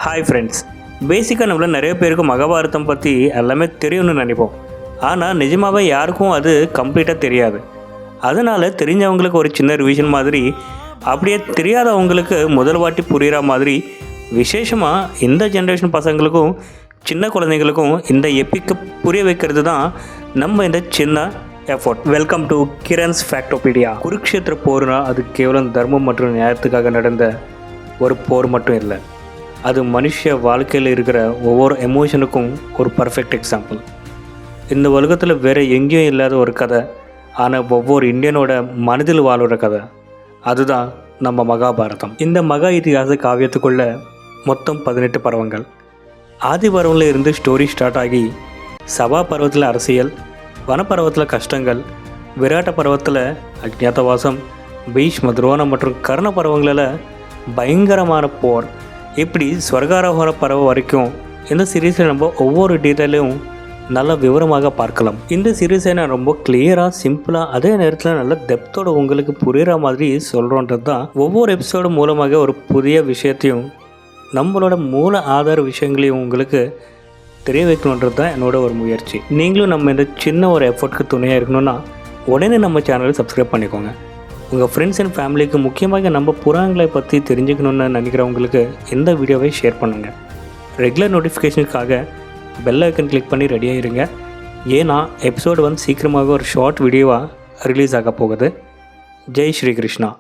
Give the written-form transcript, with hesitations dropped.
Hi friends, பேசிக்காக நம்மள நிறைய பேருக்கு மகாபாரதம் பற்றி எல்லாமே தெரியும்னு நினைப்போம். ஆனால் நிஜமாகவே யாருக்கும் அது கம்ப்ளீட்டாக தெரியாது. அதனால் தெரிஞ்சவங்களுக்கு ஒரு சின்ன ரிவிஷன் மாதிரி, அப்படியே தெரியாதவங்களுக்கு முதல் வாட்டி புரிகிற மாதிரி விசேஷமாக இந்த ஜென்ரேஷன் பசங்களுக்கும் சின்ன குழந்தைங்களுக்கும் இந்த எப்பிக்கை புரிய வைக்கிறது தான் நம்ம இந்த சின்ன effort. Welcome to Kiran's Factopedia. Kurukshetra போர்னா அது கேவலம் தர்மம் மற்றும் நியாயத்துக்காக நடந்த ஒரு போர் மட்டும் இல்லை. அது மனுஷ வாழ்க்கையில் இருக்கிற ஒவ்வொரு எமோஷனுக்கும் ஒரு பர்ஃபெக்ட் எக்ஸாம்பிள். இந்த உலகத்தில் வேறு எங்கேயும் இல்லாத ஒரு கதை, ஆனால் ஒவ்வொரு இந்தியனோட மனதில் வாழ்கிற கதை. அதுதான் நம்ம மகாபாரதம். இந்த மகா இதிகாச காவியத்துக்குள்ளே மொத்தம் 18 பருவங்கள். ஆதி பருவத்தில் இருந்து ஸ்டோரி ஸ்டார்ட் ஆகி சபா பருவத்தில் அரசியல், வனப்பருவத்தில் கஷ்டங்கள், விராட்ட பருவத்தில் அஜ்ஞாதவாசம், பீஷ்ம, துரோணம் மற்றும் கர்ண பருவங்களில் பயங்கரமான போர், இப்படி ஸ்வர்காரோகண பருவம் வரைக்கும் இந்த சீரீஸை நம்ம ஒவ்வொரு டீட்டெயிலையும் நல்ல விவரமாக பார்க்கலாம். இந்த சீரீஸை நான் ரொம்ப கிளியராக, சிம்பிளாக, அதே நேரத்தில் நல்ல டெப்த்தோடு உங்களுக்கு புரிகிற மாதிரி சொல்கிறோன்றது தான். ஒவ்வொரு எபிசோடு மூலமாக ஒரு புதிய விஷயத்தையும் நம்மளோட மூல ஆதார விஷயங்களையும் உங்களுக்கு தெரிய வைக்கணுன்றது தான் என்னோட ஒரு முயற்சி. நீங்களும் நம்ம இந்த சின்ன ஒரு எஃபர்ட்க்கு துணையாக இருக்கணும்னா உடனே நம்ம சேனலை சப்ஸ்கிரைப் பண்ணிக்கோங்க. உங்கள் ஃப்ரெண்ட்ஸ் அண்ட் ஃபேமிலிக்கு, முக்கியமாக நம்ம புராணங்களை பற்றி தெரிஞ்சுக்கணுன்னு நினைக்கிறவங்களுக்கு இந்த வீடியோவை ஷேர் பண்ணுங்கள். ரெகுலர் நோட்டிஃபிகேஷனுக்காக பெல் ஐக்கன் கிளிக் பண்ணி ரெடியாக இருங்க. ஏன்னா எபிசோடு 1 சீக்கிரமாக ஒரு ஷார்ட் வீடியோவாக ரிலீஸ் ஆக போகுது. ஜெய் ஸ்ரீ கிருஷ்ணா.